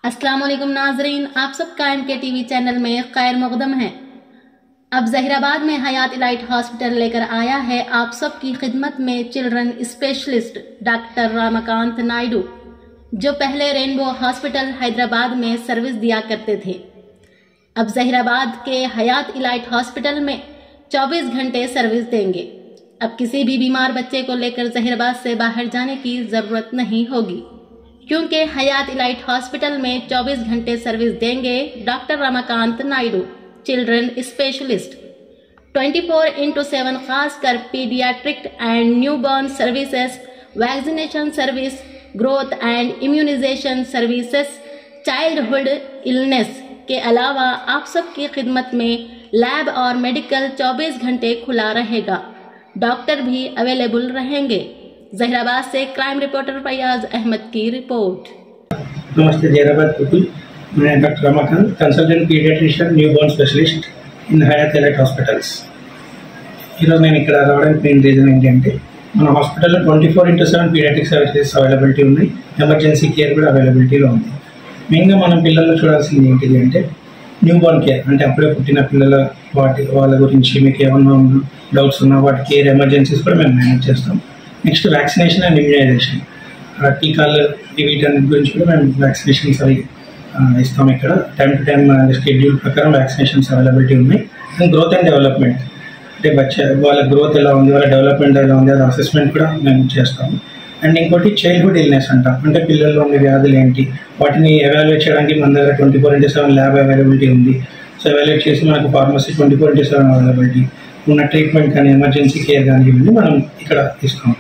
अस्सलाम वालेकुम नाजरीन, आप सबका MK TV चैनल में खैर मकदम है। अब जहीराबाद में हयात इलाइट हॉस्पिटल लेकर आया है आप सबकी खिदमत में children specialist doctor Ramakant Naidu, जो पहले रेनबो हॉस्पिटल हैदराबाद में सर्विस दिया करते थे। अब जहीराबाद के हयात इलाइट हॉस्पिटल में 24 घंटे सर्विस देंगे। अब किसी भी बीमार बच्चे को लेकर जहीराबाद से बाहर जाने की ज़रूरत नहीं होगी, क्योंकि हयात इलाइट हॉस्पिटल में 24 घंटे सर्विस देंगे doctor Ramakant Naidu, children specialist. 24/7 खासकर paediatric and newborn services, vaccination service, growth and immunisation services, childhood illness के अलावा आप सबकी खिदमत में लैब और मेडिकल 24 घंटे खुला रहेगा। डॉक्टर भी अवेलेबल रहेंगे। जहीराबाद से क्राइम रिपोर्टर फैयाज अहमद की रिपोर्ट। नमस्ते जहीराबाद पीपल, मैं doctor Ramakant, consultant paediatrician newborn specialist in Hayat elite hospitals. ఈరోజు నేను ఇక్కడ రావడానికి మెయిన్ రీజన్ ఏంటంటే మన హాస్పిటల్లో 24/7 పీడియాట్రిక్ సర్వీసెస్ అవైలబిలిటీ ఉన్నాయి, ఎమర్జెన్సీ కేర్ కూడా అవైలబిలిటీలో ఉంది। మెయిన్గా మనం పిల్లల్లో చూడాల్సింది ఏంటిది అంటే న్యూబోర్న్ కేర్, అంటే అప్పుడే పుట్టిన పిల్లల వాళ్ళ గురించి మీకు ఏమన్నా డౌట్స్ ఉన్నా వాటి కేర్ ఎమర్జెన్సీస్ కూడా మేము మేనేజ్ చేస్తాం। నెక్స్ట్ వ్యాక్సినేషన్ అండ్ ఇమ్యునైజేషన్, టీకాలు వీటన్నిటి గురించి కూడా మేము వ్యాక్సినేషన్స్ అవి ఇస్తాం। ఇక్కడ టైం టు టైం షెడ్యూల్ ప్రకారం వ్యాక్సినేషన్స్ అవైలబిలిటీ ఉన్నాయి। అండ్ గ్రోత్ అండ్ డెవలప్మెంట్, అంటే వాళ్ళ గ్రోత్ ఎలా ఉంది, వాళ్ళ డెవలప్మెంట్ ఎలా ఉంది, అది అసెస్మెంట్ కూడా మేము చేస్తాము। అండ్ ఇంకోటి చైల్డ్హుడ్ ఇల్నెస్ అంటాం, అంటే పిల్లల్లో ఉండే వ్యాధులు ఏంటి వాటిని ఎవాల్యుయేట్ చేయడానికి మన దగ్గర 24/7 ల్యాబ్ అవైలబిలిటీ ఉంది। సో ఎవాల్యుయేట్ చేసి మనకు ఫార్మసీ 24/7 అవైలబిలిటీ ఉన్న ట్రీట్మెంట్ కానీ ఎమర్జెన్సీ కేర్ కానీ ఇవన్నీ మనం ఇక్కడ ఇస్తాం।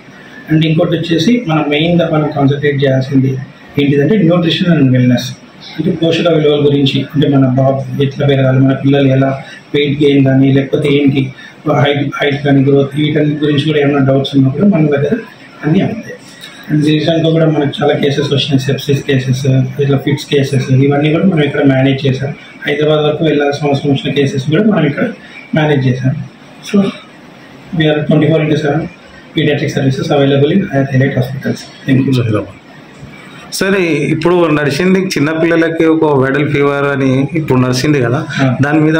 అండ్ ఇంకోటి వచ్చేసి మనం మెయిన్గా మనం కాన్సన్ట్రేట్ చేయాల్సింది ఏంటిదంటే న్యూట్రిషన్ అండ్ వెల్నెస్, అంటే పోషక విలువల గురించి, అంటే మన బాబు ఎట్లా పెరగాలి, మన పిల్లలు ఎలా వెయిట్ గెయిన్ కానీ లేకపోతే ఏంటి హైట్ కానీ గ్రోత్, వీటన్నిటి గురించి కూడా ఏమైనా డౌట్స్ ఉన్నప్పుడు మన దగ్గర అన్నీ ఉంటాయి। అండ్ రీసెంట్గా కూడా మనకు చాలా కేసెస్ వచ్చినాయి, సెప్సిస్ కేసెస్, ఇట్లా ఫిట్స్ కేసెస్, ఇవన్నీ కూడా మనం ఇక్కడ మేనేజ్ చేసాం। హైదరాబాద్ వరకు వెళ్ళాల్సిన అవసరం వచ్చిన కేసెస్ కూడా మనం ఇక్కడ మేనేజ్ చేసాం। So we're 24/7 paediatric services available in Hayat elite hospitals. Thank you. సరే, ఇప్పుడు నడిచింది చిన్నపిల్లలకి ఒక వైరల్ ఫీవర్ అని ఇప్పుడు నడిచింది కదా, దాని మీద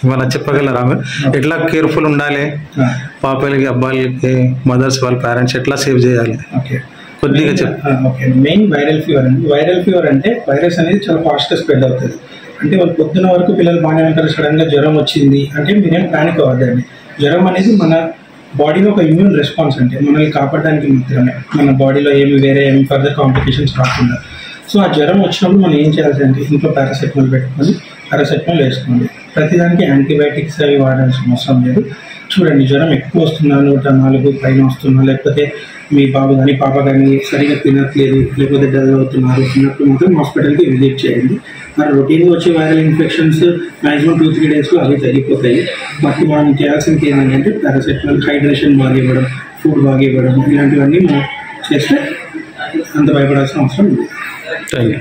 ఏమైనా చెప్పగలరా? ఎట్లా కేర్ఫుల్ ఉండాలి, పాపలకి అబ్బాయిలకి మదర్స్ వాళ్ళ పేరెంట్స్ ఎట్లా సేవ్ చేయాలి కొద్దిగా ఓకే, మెయిన్ వైరల్ ఫీవర్ అండి। వైరల్ ఫీవర్ అంటే వైరస్ అనేది చాలా ఫాస్ట్గా స్ప్రెడ్ అవుతుంది। అంటే వాళ్ళు పొద్దున వరకు పిల్లలు బాగానే ఉంటారు, సడన్గా జ్వరం వచ్చింది అంటే మీరేం ప్యానిక్ అవ్వద్దండి। జ్వరం అనేది మన బాడీలో ఒక ఇమ్యూన్ రెస్పాన్స్, అంటే మనల్ని కాపాడడానికి మాత్రమే, మన బాడీలో వేరే ఏమి ఫర్దర్ కాంప్లికేషన్స్ రాకుండా। సో ఆ జ్వరం వచ్చినప్పుడు మనం ఏం చేయాలి అంటే ఇంట్లో పారాసెటమాల్ పెట్టుకొని పారాసెటమాల్ వేసుకోండి। ప్రతిదానికి యాంటీబయాటిక్స్ అవి వాడాల్సిన అవసరం లేదు। చూడండి, జ్వరం ఎక్కువ వస్తున్నా, 104 పైన వస్తున్నా, లేకపోతే మీ బాబు కానీ పాప కానీ సరిగ్గా తినట్లేదు, లేకపోతే డల్ అవుతున్నారు అన్నప్పుడు మాత్రం హాస్పిటల్కి విజిట్ చేయండి। మరి రొటీన్గా వచ్చే వైరల్ ఇన్ఫెక్షన్స్ మ్యాక్సిమం 2-3 డేస్లో అవి తగ్గిపోతాయి। బట్ మనం చేయాల్సింది ఏంటంటే పారాసెటమాల్, హైడ్రేషన్ బాగా ఇవ్వడం, ఫుడ్ బాగా ఇవ్వడం, ఇలాంటివన్నీ మనం చేస్తే అంత భయపడాల్సిన అవసరం ఉంది। Thank you.